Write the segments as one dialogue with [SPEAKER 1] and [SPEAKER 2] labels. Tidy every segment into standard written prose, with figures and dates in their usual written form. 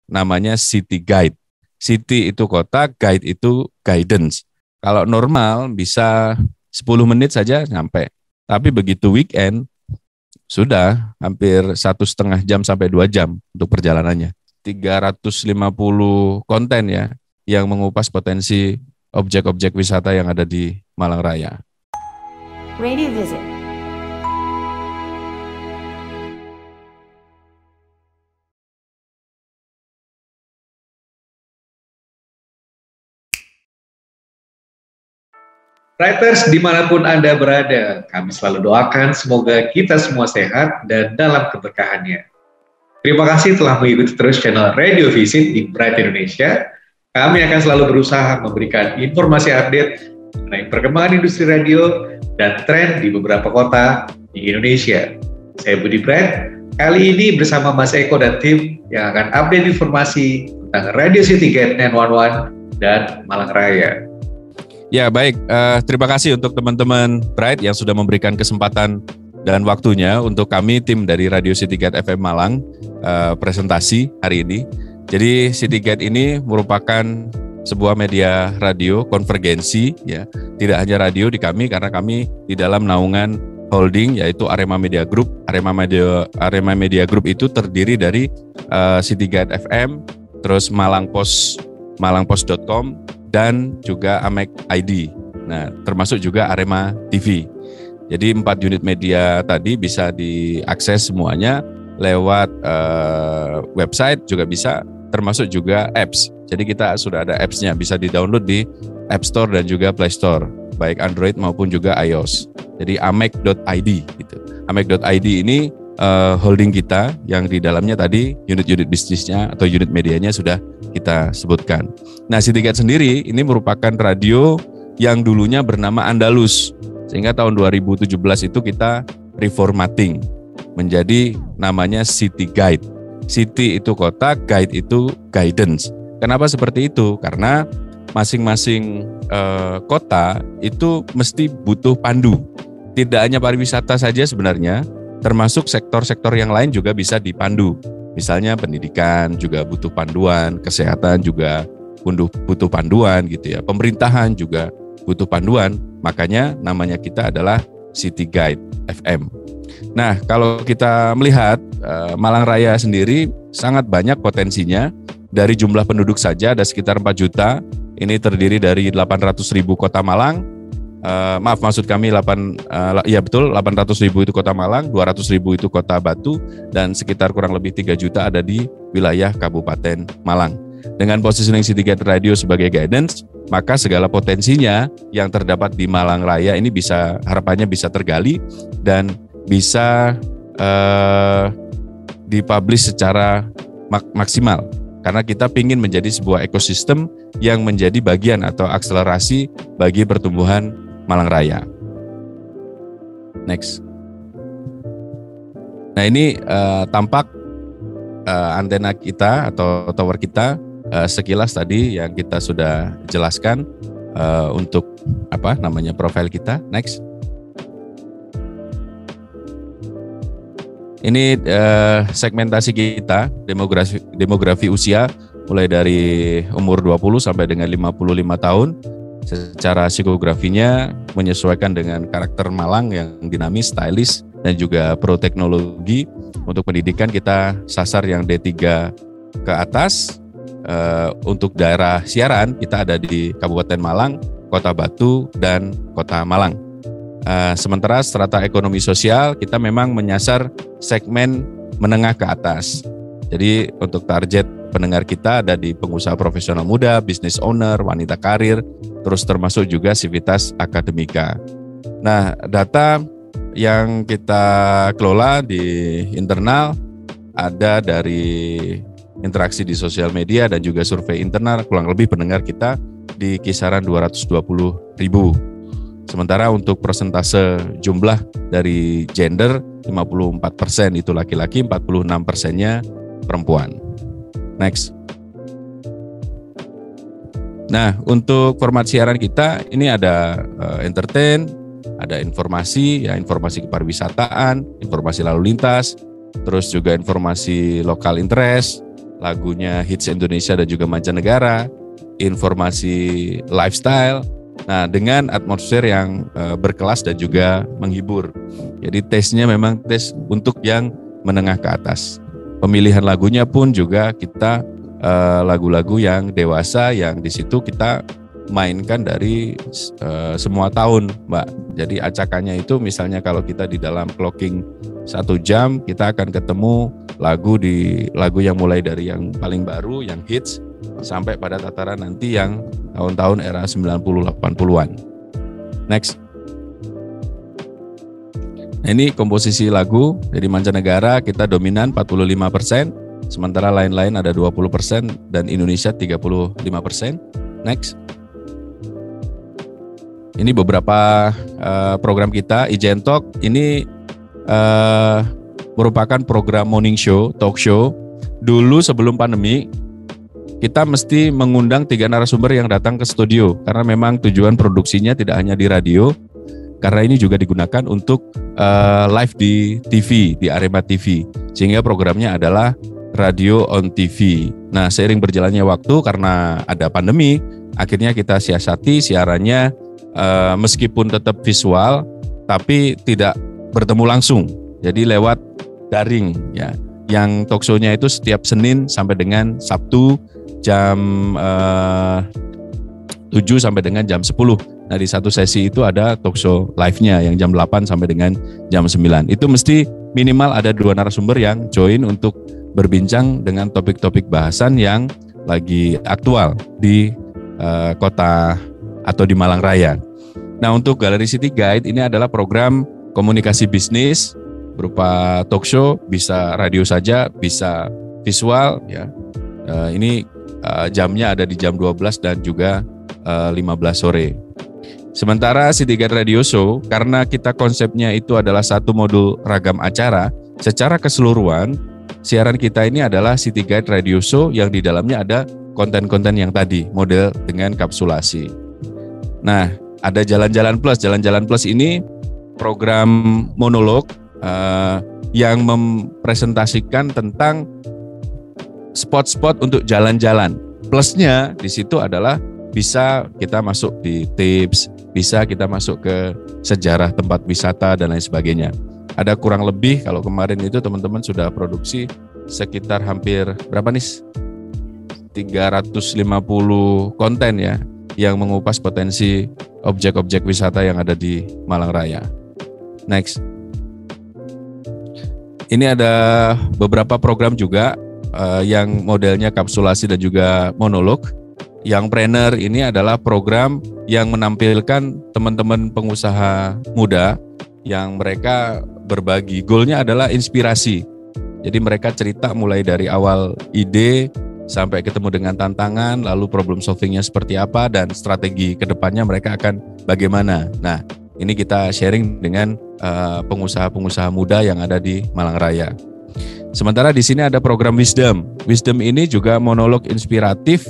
[SPEAKER 1] namanya City Guide. City itu kota, guide itu guidance. Kalau normal bisa 10 menit saja sampai. Tapi begitu weekend, sudah hampir 1,5 jam sampai 2 jam untuk perjalanannya. 350 konten ya, yang mengupas potensi objek-objek wisata yang ada di Malang Raya.
[SPEAKER 2] Radio Visit.
[SPEAKER 3] Writers dimanapun Anda berada, kami selalu doakan semoga kita semua sehat dan dalam keberkahannya. Terima kasih telah mengikuti terus channel Radio Visit di Bright Indonesia. Kami akan selalu berusaha memberikan informasi update mengenai perkembangan industri radio dan tren di beberapa kota di Indonesia. Saya Budi Bright, kali ini bersama Mas Eko dan tim yang akan update informasi tentang Radio City Guide 911 dan Malang Raya.
[SPEAKER 1] Ya baik, terima kasih untuk teman-teman Bright yang sudah memberikan kesempatan dan waktunya untuk kami tim dari Radio City Guide FM Malang presentasi hari ini. Jadi City Guide ini merupakan sebuah media radio konvergensi, ya, tidak hanya radio di kami karena kami di dalam naungan holding yaitu Arema Media Group. Arema Media Group itu terdiri dari City Guide FM, terus malangpost.com dan juga Amek ID. Nah, termasuk juga Arema TV. Jadi 4 unit media tadi bisa diakses semuanya lewat website juga bisa, termasuk juga apps. Jadi kita sudah ada apps-nya, bisa di-download di App Store dan juga Play Store, baik Android maupun juga iOS. Jadi amek.id gitu. Amek.id ini holding kita yang di dalamnya tadi unit-unit bisnisnya atau unit medianya sudah kita sebutkan. Nah, City Guide sendiri ini merupakan radio yang dulunya bernama Andalus. Sehingga tahun 2017 itu kita reformatting menjadi namanya City Guide. City itu kota, guide itu guidance. Kenapa seperti itu? Karena masing-masing kota itu mesti butuh pandu. Tidak hanya pariwisata saja sebenarnya, termasuk sektor-sektor yang lain juga bisa dipandu. Misalnya pendidikan juga butuh panduan, kesehatan juga butuh panduan gitu ya. Pemerintahan juga butuh panduan. Makanya namanya kita adalah City Guide FM. Nah, kalau kita melihat Malang Raya sendiri sangat banyak potensinya. Dari jumlah penduduk saja ada sekitar 4 juta. Ini terdiri dari 800.000 kota Malang. Maksud kami 800.000 itu kota Malang, 200.000 itu kota Batu, dan sekitar kurang lebih 3 juta ada di wilayah Kabupaten Malang. Dengan positioning City Guide Radio sebagai guidance, maka segala potensinya yang terdapat di Malang Raya ini harapannya bisa tergali dan bisa dipublish secara maksimal. Karena kita ingin menjadi sebuah ekosistem yang menjadi bagian atau akselerasi bagi pertumbuhan Malang Raya. Next. Nah, ini tampak antena kita atau tower kita sekilas tadi yang kita sudah jelaskan untuk profil kita. Next. Ini segmentasi kita, demografi usia mulai dari umur 20 sampai dengan 55 tahun. Secara psikografinya menyesuaikan dengan karakter Malang yang dinamis, stylish, dan juga pro teknologi. Untuk pendidikan kita sasar yang D3 ke atas. Untuk daerah siaran kita ada di Kabupaten Malang, Kota Batu, dan Kota Malang. Sementara strata ekonomi sosial kita memang menyasar segmen menengah ke atas. Jadi untuk target pendengar kita ada di pengusaha profesional muda, business owner, wanita karir, terus termasuk juga sivitas akademika. Nah, data yang kita kelola di internal ada dari interaksi di sosial media dan juga survei internal, kurang lebih pendengar kita di kisaran 220.000. Sementara untuk persentase jumlah dari gender 54% itu laki-laki, 46%-nya perempuan. Next. Nah, untuk format siaran kita ini ada entertain, ada informasi, ya informasi kepariwisataan, informasi lalu lintas, terus juga informasi lokal interest, lagunya hits Indonesia dan juga mancanegara, informasi lifestyle. Nah, dengan atmosfer yang berkelas dan juga menghibur. Jadi taste-nya memang taste untuk yang menengah ke atas. Pemilihan lagunya pun juga kita lagu-lagu yang dewasa, yang di situ kita mainkan dari semua tahun, Mbak. Jadi acakannya itu misalnya kalau kita di dalam clocking 1 jam, kita akan ketemu lagu yang mulai dari yang paling baru, yang hits, sampai pada tataran nanti yang tahun-tahun era 90-80-an. Next. Nah, ini komposisi lagu dari mancanegara kita dominan 45%, sementara lain-lain ada 20% dan Indonesia 35%. Next. Ini beberapa program kita. Ijen Talk ini merupakan program morning show, talk show. Dulu sebelum pandemi, kita mesti mengundang 3 narasumber yang datang ke studio, karena memang tujuan produksinya tidak hanya di radio, karena ini juga digunakan untuk live di TV, di Arema TV, sehingga programnya adalah radio on TV. Nah, seiring berjalannya waktu karena ada pandemi, akhirnya kita siasati siarannya meskipun tetap visual, tapi tidak bertemu langsung. Jadi lewat daring ya. Yang talk show-nya itu setiap Senin sampai dengan Sabtu jam 7 sampai dengan jam 10. Nah, di satu sesi itu ada talk show live-nya yang jam 8 sampai dengan jam 9. Itu mesti minimal ada 2 narasumber yang join untuk berbincang dengan topik-topik bahasan yang lagi aktual di kota atau di Malang Raya. Nah, untuk Galeri City Guide ini adalah program komunikasi bisnis berupa talk show, bisa radio saja, bisa visual ya. Ini jamnya ada di jam 12 dan juga 15 sore. Sementara City Guide Radio Show, karena kita konsepnya itu adalah satu modul ragam acara, secara keseluruhan siaran kita ini adalah City Guide Radio Show yang di dalamnya ada konten-konten yang tadi, model dengan kapsulasi. Nah, ada Jalan-Jalan Plus. Jalan-Jalan Plus ini program monolog yang mempresentasikan tentang spot-spot untuk jalan-jalan. Plusnya di situ adalah bisa kita masuk di tips, bisa kita masuk ke sejarah tempat wisata dan lain sebagainya. Ada kurang lebih, kalau kemarin itu teman-teman sudah produksi sekitar hampir berapa nih? 350 konten ya, yang mengupas potensi objek-objek wisata yang ada di Malang Raya. Next. Ini ada beberapa program juga yang modelnya kapsulasi dan juga monolog. Yang Planner ini adalah program yang menampilkan teman-teman pengusaha muda yang mereka berbagi. Goalnya adalah inspirasi. Jadi mereka cerita mulai dari awal ide sampai ketemu dengan tantangan, lalu problem solvingnya seperti apa, dan strategi kedepannya mereka akan bagaimana. Nah, ini kita sharing dengan pengusaha-pengusaha muda yang ada di Malang Raya. Sementara di sini ada program Wisdom. Wisdom ini juga monolog inspiratif,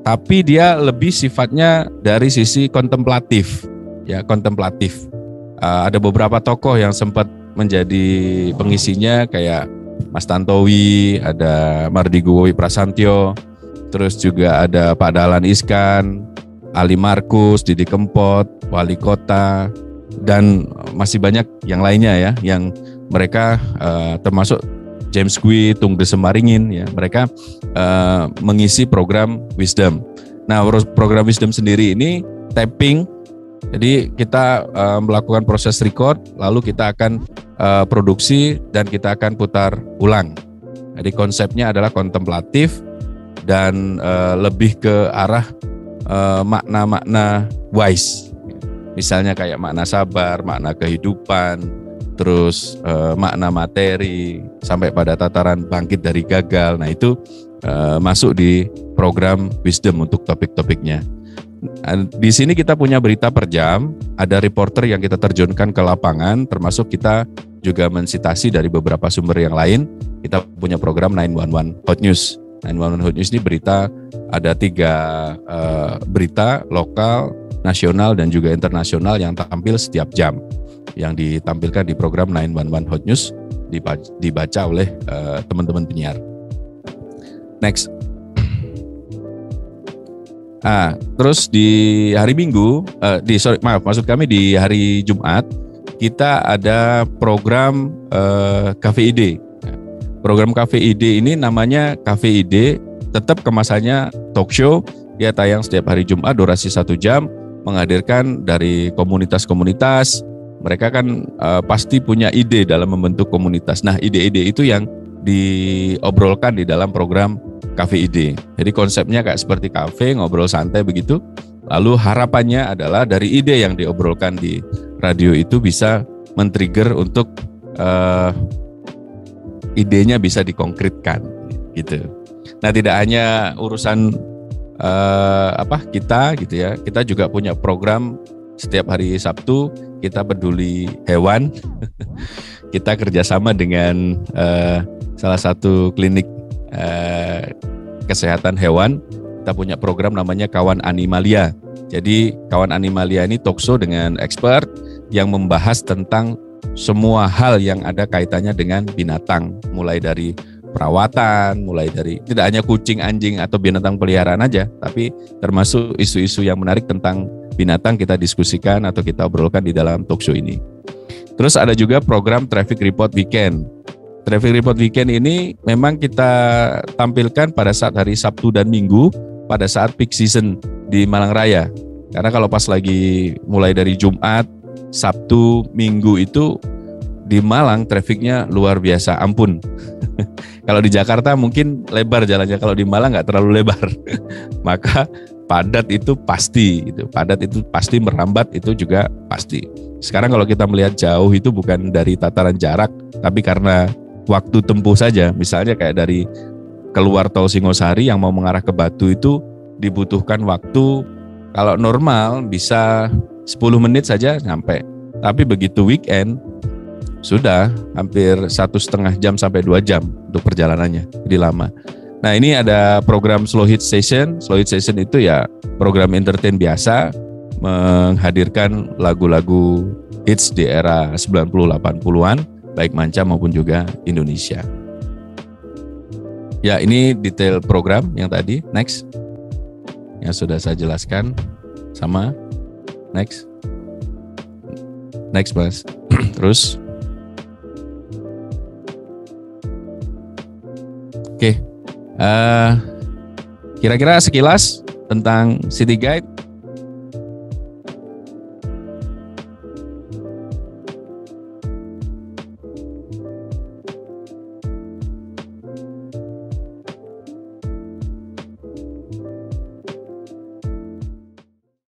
[SPEAKER 1] tapi dia lebih sifatnya dari sisi kontemplatif. Ya, kontemplatif. Ada beberapa tokoh yang sempat menjadi pengisinya kayak Mas Tantowi, ada Mardigu Prasantyo, terus juga ada Pak Dahlan Iskan, Ali Markus, Didi Kempot, Wali Kota, dan masih banyak yang lainnya ya, yang mereka termasuk James Gui, Tung Desemaringin ya, mereka mengisi program Wisdom. Nah, program Wisdom sendiri ini tapping, jadi kita melakukan proses record, lalu kita akan produksi dan kita akan putar ulang. Jadi konsepnya adalah kontemplatif dan lebih ke arah makna-makna wise. Misalnya kayak makna sabar, makna kehidupan, terus makna materi, sampai pada tataran bangkit dari gagal. Nah, itu masuk di program Wisdom untuk topik-topiknya. Di sini kita punya berita per jam, ada reporter yang kita terjunkan ke lapangan, termasuk kita juga mensitasi dari beberapa sumber yang lain. Kita punya program 911 Hot News. 911 Hot News ini berita, ada 3 berita lokal, nasional, dan juga internasional yang tampil setiap jam, yang ditampilkan di program 911 Hot News, dibaca oleh teman-teman penyiar. Next. Terus di hari Minggu, maksud kami di hari Jumat, kita ada program Cafe ID. Program Cafe ID ini namanya Cafe ID, tetap kemasannya talk show, dia tayang setiap hari Jumat, durasi 1 jam, menghadirkan dari komunitas-komunitas. Mereka kan pasti punya ide dalam membentuk komunitas. Nah, ide-ide itu yang diobrolkan di dalam program Cafe ID. Jadi konsepnya kayak seperti kafe, ngobrol santai begitu. Lalu harapannya adalah dari ide yang diobrolkan di radio itu bisa men-trigger untuk idenya bisa dikonkretkan gitu. Nah, tidak hanya urusan kita gitu ya. Kita juga punya program setiap hari Sabtu, kita peduli hewan. Kita kerjasama dengan salah satu klinik kesehatan hewan. Kita punya program namanya Kawan Animalia. Jadi Kawan Animalia ini talkshow dengan expert yang membahas tentang semua hal yang ada kaitannya dengan binatang, mulai dari perawatan, mulai dari tidak hanya kucing, anjing atau binatang peliharaan aja, tapi termasuk isu-isu yang menarik tentang binatang kita diskusikan atau kita obrolkan di dalam talkshow ini. Terus ada juga program Traffic Report Weekend. Traffic Report Weekend ini memang kita tampilkan pada saat hari Sabtu dan Minggu pada saat peak season di Malang Raya. Karena kalau pas lagi mulai dari Jumat, Sabtu, Minggu itu di Malang trafiknya luar biasa, ampun. Kalau di Jakarta mungkin lebar jalannya, kalau di Malang nggak terlalu lebar. Maka padat itu pasti, merambat itu juga pasti. Sekarang kalau kita melihat jauh itu bukan dari tataran jarak, tapi karena waktu tempuh saja. Misalnya kayak dari keluar tol Singosari yang mau mengarah ke Batu itu dibutuhkan waktu kalau normal bisa 10 menit saja sampai. Tapi begitu weekend sudah hampir 1,5 jam sampai 2 jam untuk perjalanannya, jadi lama. Nah, ini ada program Slow Hit Session. Slow Hit Session itu ya program entertain biasa, menghadirkan lagu-lagu hits di era 90-80-an, baik manca maupun juga Indonesia. Ya, ini detail program yang tadi. Next. Yang sudah saya jelaskan. Sama. Next. Next, Mas. Terus. Oke. Kira-kira sekilas tentang City Guide.